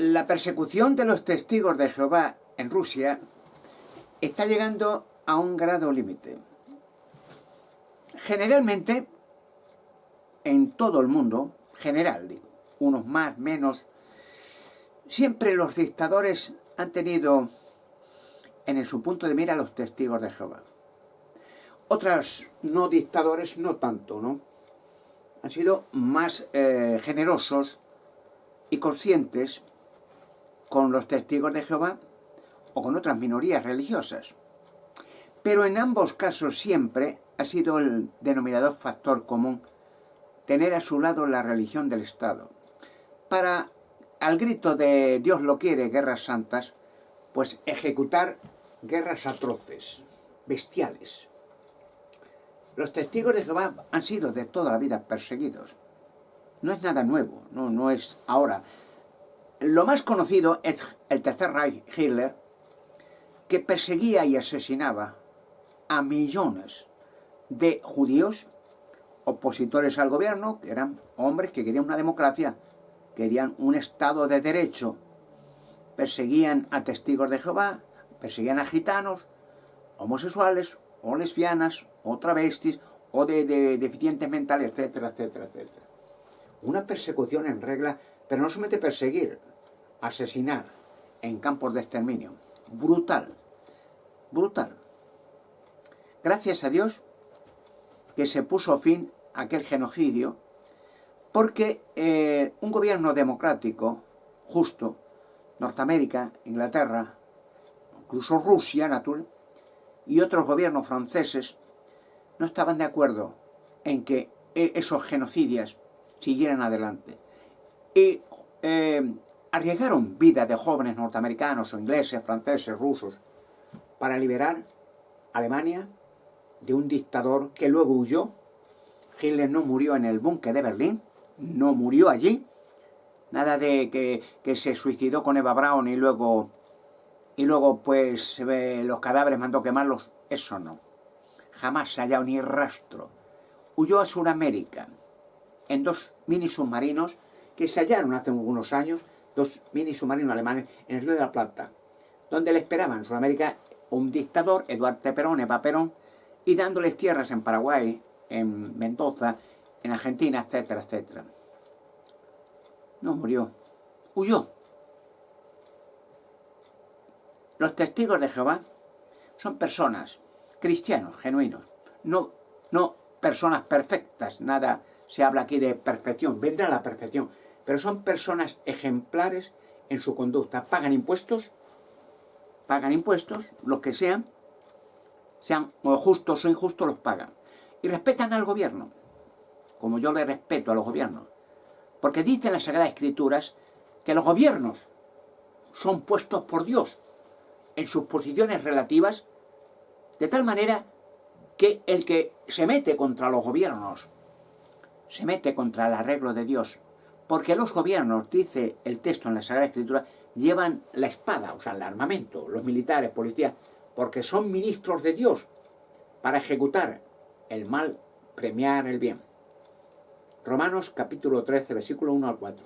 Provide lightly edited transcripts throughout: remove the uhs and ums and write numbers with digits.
La persecución de los testigos de Jehová en Rusia está llegando a un grado límite. Generalmente, en todo el mundo, general, digo, unos más, menos, siempre los dictadores han tenido en su punto de mira a los testigos de Jehová. Otros no dictadores no tanto, ¿no? Han sido más generosos y conscientes con los testigos de Jehová o con otras minorías religiosas. Pero en ambos casos siempre ha sido el denominador factor común tener a su lado la religión del Estado. Para, al grito de Dios lo quiere, guerras santas, pues ejecutar guerras atroces, bestiales. Los testigos de Jehová han sido de toda la vida perseguidos. No es nada nuevo, no es ahora. Lo más conocido es el Tercer Reich, Hitler, que perseguía y asesinaba a millones de judíos opositores al gobierno, que eran hombres que querían una democracia, querían un Estado de derecho. Perseguían a testigos de Jehová, perseguían a gitanos, homosexuales, o lesbianas, o travestis, o de deficientes mentales, etcétera, etcétera, etcétera. Una persecución en regla, pero no solamente perseguir, asesinar en campos de exterminio. Brutal, brutal. Gracias a Dios que se puso fin a aquel genocidio, porque un gobierno democrático, justo, Norteamérica, Inglaterra, incluso Rusia, y otros gobiernos franceses, no estaban de acuerdo en que esos genocidios siguieran adelante. Y arriesgaron vida de jóvenes norteamericanos o ingleses, franceses, rusos, para liberar Alemania de un dictador que luego huyó. Hitler no murió en el búnker de Berlín, no murió allí. Nada de que se suicidó con Eva Braun y luego pues los cadáveres mandó quemarlos. Eso no. Jamás se ha hallado ni rastro. Huyó a Sudamérica en 2 mini submarinos que se hallaron hace algunos años, 2 mini submarinos alemanes en el Río de la Plata, donde le esperaban en Sudamérica un dictador, Eduardo Perón, Eva Perón, y dándoles tierras en Paraguay, en Mendoza, en Argentina, etcétera, etcétera. No murió, huyó. Los testigos de Jehová son personas, cristianos, genuinos, no personas perfectas, nada se habla aquí de perfección, vendrá la perfección, pero son personas ejemplares en su conducta, pagan impuestos, los que sean justos o injustos, los pagan, y respetan al gobierno, como yo le respeto a los gobiernos, porque dicen las Sagradas Escrituras que los gobiernos son puestos por Dios en sus posiciones relativas, de tal manera que el que se mete contra los gobiernos se mete contra el arreglo de Dios, porque los gobiernos, dice el texto en la Sagrada Escritura, llevan la espada, o sea, el armamento, los militares, policías, porque son ministros de Dios para ejecutar el mal, premiar el bien. Romanos capítulo 13, versículo 1 al 4.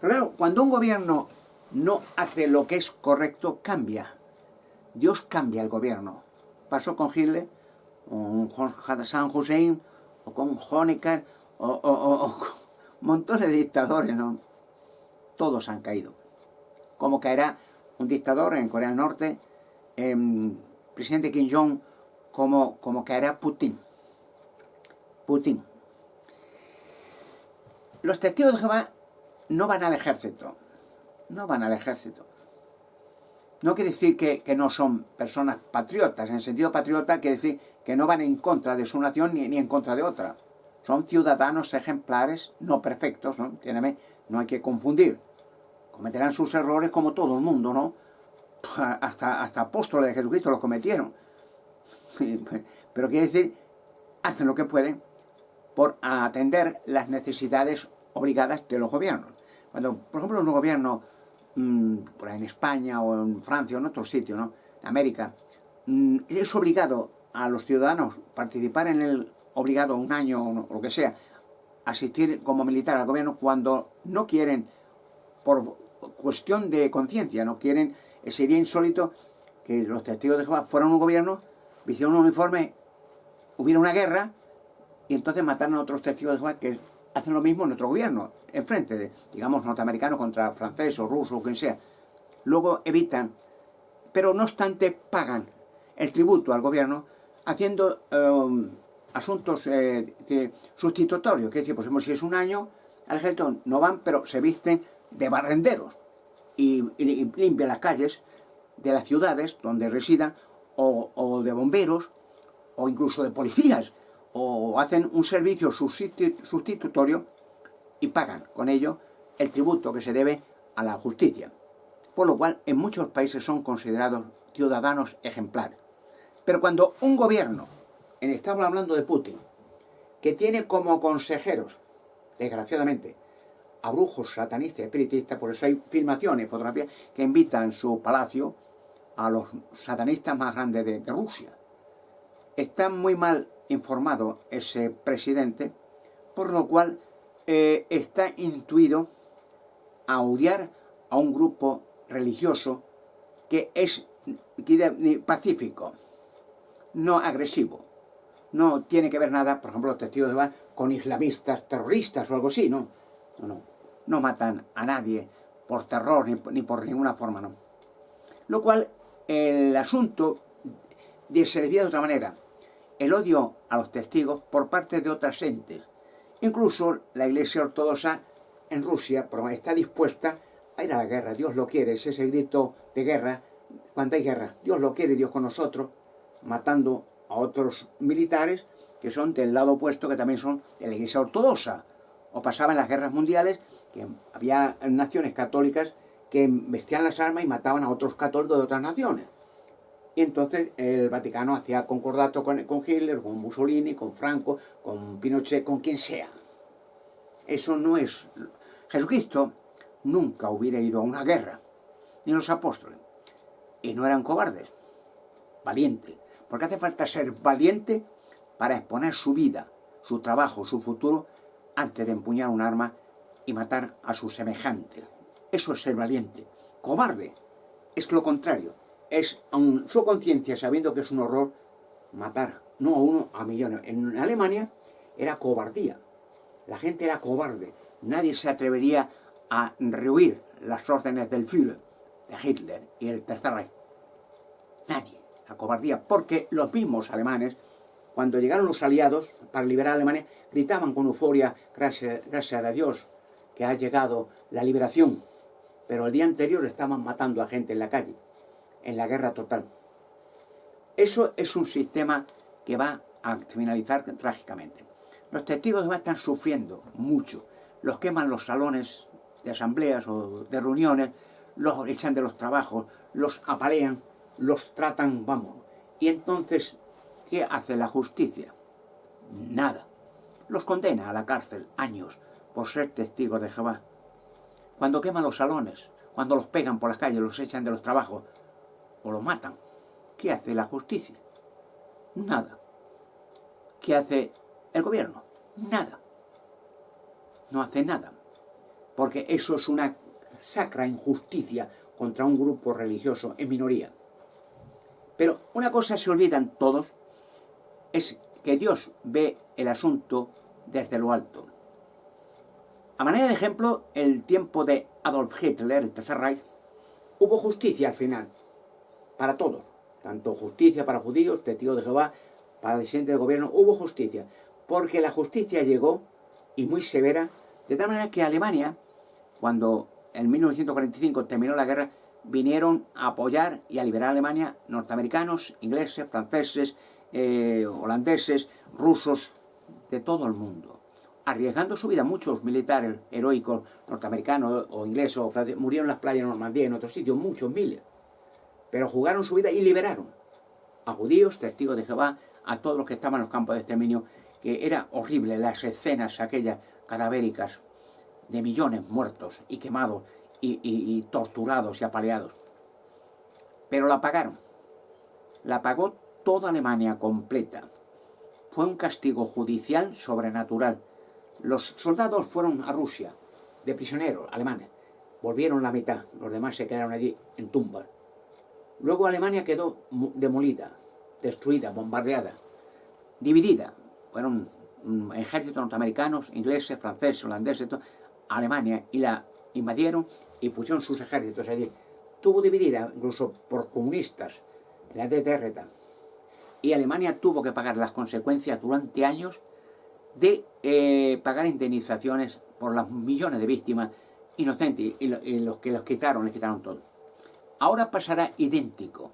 Pero claro, cuando un gobierno no hace lo que es correcto, cambia. Dios cambia el gobierno. Pasó con Hitler, con Saddam Hussein, o con Honecker, o montones de dictadores, ¿no? Todos han caído. Como caerá un dictador en Corea del Norte, presidente Kim Jong, como caerá Putin. Los testigos de Jehová no van al ejército. No van al ejército. No quiere decir que no son personas patriotas. En sentido patriota quiere decir que no van en contra de su nación ni en contra de otra. Son ciudadanos ejemplares, no perfectos, ¿no? Entiéndeme, no hay que confundir. Cometerán sus errores como todo el mundo, ¿no? Hasta apóstoles de Jesucristo los cometieron. Pero quiere decir, hacen lo que pueden por atender las necesidades obligadas de los gobiernos. Cuando, por ejemplo, un gobierno por ahí en España o en Francia o en otro sitio, ¿no? En América, es obligado a los ciudadanos participar en el, obligado un año o lo que sea, asistir como militar al gobierno cuando no quieren por cuestión de conciencia, no quieren, sería insólito que los testigos de Jehová fueran un gobierno, hicieron un uniforme, hubiera una guerra, y entonces mataron a otros testigos de Jehová que hacen lo mismo en otro gobierno, enfrente de, digamos, norteamericanos contra francés o ruso o quien sea. Luego evitan, pero no obstante pagan el tributo al gobierno haciendo asuntos sustitutorios, que es decir, pues si es un año, al ejército no van, pero se visten de barrenderos y limpian las calles de las ciudades donde residan, o de bomberos, o incluso de policías, o hacen un servicio sustitutorio y pagan con ello el tributo que se debe a la justicia. Por lo cual, en muchos países son considerados ciudadanos ejemplares. Pero cuando un gobierno, estamos hablando de Putin, que tiene como consejeros, desgraciadamente, a brujos, satanistas y espiritistas, por eso hay filmaciones, fotografías, que invitan en su palacio a los satanistas más grandes de Rusia. Está muy mal informado ese presidente, por lo cual está intuido a odiar a un grupo religioso que es pacífico, no agresivo. No tiene que ver nada, por ejemplo, los testigos de Jehová, con islamistas terroristas o algo así, no. No matan a nadie por terror ni por ninguna forma, no. Lo cual, el asunto se desvía de otra manera. El odio a los testigos por parte de otras entes. Incluso la Iglesia Ortodoxa en Rusia está dispuesta a ir a la guerra. Dios lo quiere, es ese grito de guerra cuando hay guerra. Dios lo quiere, Dios con nosotros, matando a otros militares que son del lado opuesto, que también son de la Iglesia Ortodoxa. O pasaba en las guerras mundiales, que había naciones católicas que vestían las armas y mataban a otros católicos de otras naciones. Y entonces el Vaticano hacía concordato con Hitler, con Mussolini, con Franco, con Pinochet, con quien sea. Eso no es... Jesucristo nunca hubiera ido a una guerra, ni los apóstoles. Y no eran cobardes, valientes. Porque hace falta ser valiente para exponer su vida, su trabajo, su futuro, antes de empuñar un arma y matar a su semejante. Eso es ser valiente. Cobarde es lo contrario. Es, aun su conciencia, sabiendo que es un horror, matar, no a uno, a millones. En Alemania era cobardía. La gente era cobarde. Nadie se atrevería a rehuir las órdenes del Führer, de Hitler y el Tercer Reich. Nadie. La cobardía. Porque los mismos alemanes, cuando llegaron los aliados para liberar a Alemania, gritaban con euforia, gracias a Dios, que ha llegado la liberación. Pero el día anterior estaban matando a gente en la calle, en la guerra total. Eso es un sistema que va a finalizar trágicamente. Los testigos de Jehová están sufriendo mucho. Los queman los salones de asambleas o de reuniones, los echan de los trabajos, los apalean, los tratan, vamos. Y entonces, ¿qué hace la justicia? Nada. Los condena a la cárcel años por ser testigos de Jehová. Cuando queman los salones, cuando los pegan por las calles, los echan de los trabajos o los matan, ¿qué hace la justicia? Nada. ¿Qué hace el gobierno? Nada. No hace nada. Porque eso es una sacra injusticia contra un grupo religioso en minoría. Pero una cosa se olvidan todos, es que Dios ve el asunto desde lo alto. A manera de ejemplo, el tiempo de Adolf Hitler, el Tercer Reich, hubo justicia al final, para todos. Tanto justicia para judíos, testigos de Jehová, para disidentes del gobierno, hubo justicia. Porque la justicia llegó, y muy severa, de tal manera que Alemania, cuando en 1945 terminó la guerra, vinieron a apoyar y a liberar a Alemania norteamericanos, ingleses, franceses, holandeses, rusos, de todo el mundo. Arriesgando su vida, muchos militares heroicos norteamericanos o ingleses o franceses murieron en las playas de Normandía y en otros sitios, muchos, miles. Pero jugaron su vida y liberaron a judíos, testigos de Jehová, a todos los que estaban en los campos de exterminio, que era horrible las escenas aquellas cadavéricas de millones muertos y quemados y torturados y apaleados. Pero la pagaron. La pagó toda Alemania completa. Fue un castigo judicial sobrenatural. Los soldados fueron a Rusia, de prisioneros alemanes. volvieron la mitad, los demás se quedaron allí en tumbas. Luego Alemania quedó demolida, destruida, bombardeada, dividida. Fueron ejércitos norteamericanos, ingleses, franceses, holandeses, Alemania, y la invadieron y pusieron sus ejércitos allí. Estuvo dividida incluso por comunistas, en la DDR. Y Alemania tuvo que pagar las consecuencias durante años de pagar indemnizaciones por las millones de víctimas inocentes, y los que los quitaron, les quitaron todo. Ahora pasará idéntico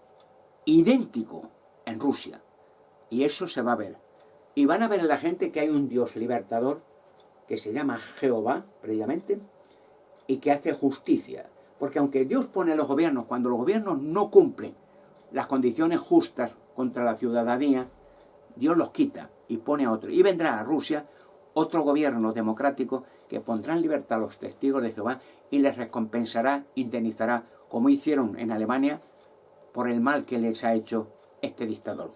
en Rusia, y eso se va a ver. Y van a ver en la gente que hay un Dios libertador que se llama Jehová, previamente, y que hace justicia. Porque aunque Dios pone a los gobiernos, cuando los gobiernos no cumplen las condiciones justas contra la ciudadanía, Dios los quita y pone a otro. Y vendrá a Rusia otro gobierno democrático que pondrá en libertad a los testigos de Jehová y les recompensará, indemnizará, como hicieron en Alemania, por el mal que les ha hecho este dictador.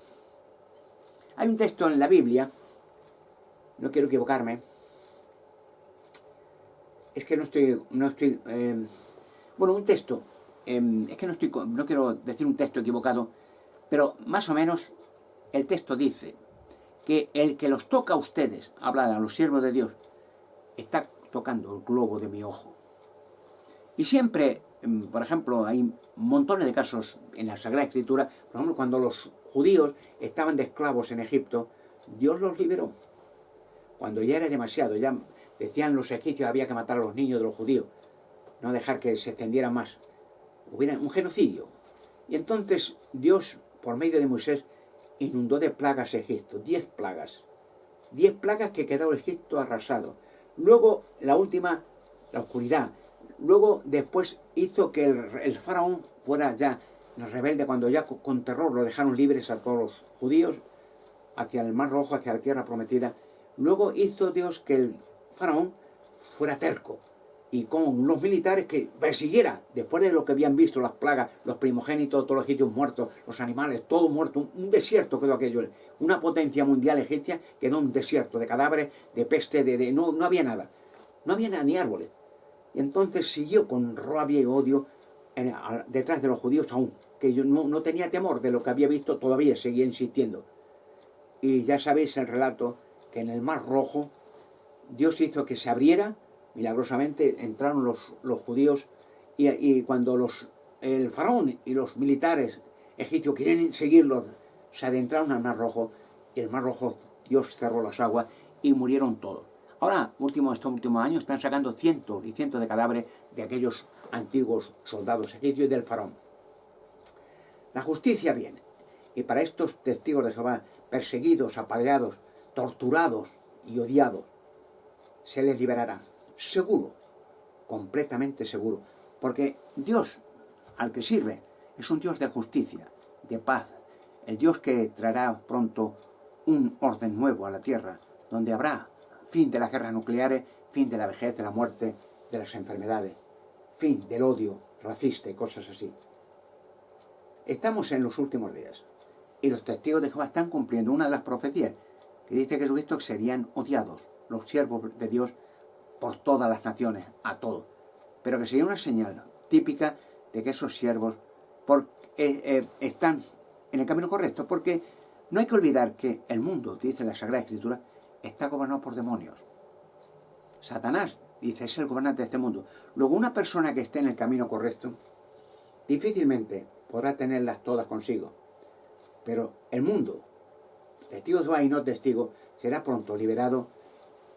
Hay un texto en la Biblia, no quiero equivocarme, es que no estoy bueno, un texto, es que no quiero decir un texto equivocado, pero más o menos el texto dice que el que los toca a ustedes, habla a los siervos de Dios, está tocando el globo de mi ojo. Y siempre, por ejemplo, hay montones de casos en la Sagrada Escritura. Por ejemplo, cuando los judíos estaban de esclavos en Egipto, Dios los liberó. Cuando ya era demasiado, ya decían los egipcios, había que matar a los niños de los judíos, no dejar que se extendiera más. Hubiera un genocidio. Y entonces Dios, por medio de Moisés, inundó de plagas Egipto, 10 plagas. 10 plagas que quedó Egipto arrasado. Luego, la última, la oscuridad. Luego, después, hizo que el faraón fuera ya rebelde, cuando ya con terror lo dejaron libres a todos los judíos, hacia el Mar Rojo, hacia la tierra prometida. Luego hizo Dios que el faraón fuera terco, y con los militares que persiguiera, después de lo que habían visto, las plagas, los primogénitos, todos los egipcios muertos, los animales, todo muerto, un desierto quedó aquello, una potencia mundial egipcia quedó un desierto de cadáveres, de peste, no había nada, no había nada, ni árboles. Y entonces siguió con rabia y odio detrás de los judíos aún, que yo no tenía temor de lo que había visto, todavía seguía insistiendo. Y ya sabéis el relato, que en el Mar Rojo Dios hizo que se abriera, milagrosamente entraron los judíos, y cuando el faraón y los militares egipcios quieren seguirlos, se adentraron al Mar Rojo, y el Mar Rojo Dios cerró las aguas y murieron todos. Ahora, estos últimos años, están sacando cientos y cientos de cadáveres de aquellos antiguos soldados egipcios y del faraón. La justicia viene, y para estos testigos de Jehová, perseguidos, apaleados, torturados y odiados, se les liberará. Seguro, completamente seguro, porque Dios al que sirve es un Dios de justicia, de paz, el Dios que traerá pronto un orden nuevo a la tierra, donde habrá fin de las guerras nucleares, fin de la vejez, de la muerte, de las enfermedades, fin del odio racista y cosas así. Estamos en los últimos días, y los testigos de Jehová están cumpliendo una de las profecías que dice que Jesucristo serían odiados los siervos de Dios por todas las naciones, a todos, pero que sería una señal típica de que esos siervos están en el camino correcto, porque no hay que olvidar que el mundo, dice la Sagrada Escritura, está gobernado por demonios. Satanás, dice, es el gobernante de este mundo. Luego, una persona que esté en el camino correcto difícilmente podrá tenerlas todas consigo, pero el mundo, testigo de Jehová y no testigo, será pronto liberado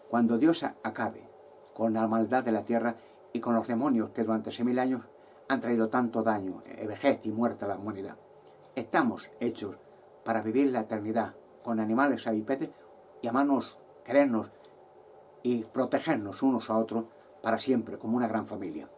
cuando Dios acabe con la maldad de la tierra y con los demonios que durante 6.000 años han traído tanto daño, vejez y muerte a la humanidad. Estamos hechos para vivir la eternidad con animales y peces, y amarnos, querernos y protegernos unos a otros para siempre, como una gran familia.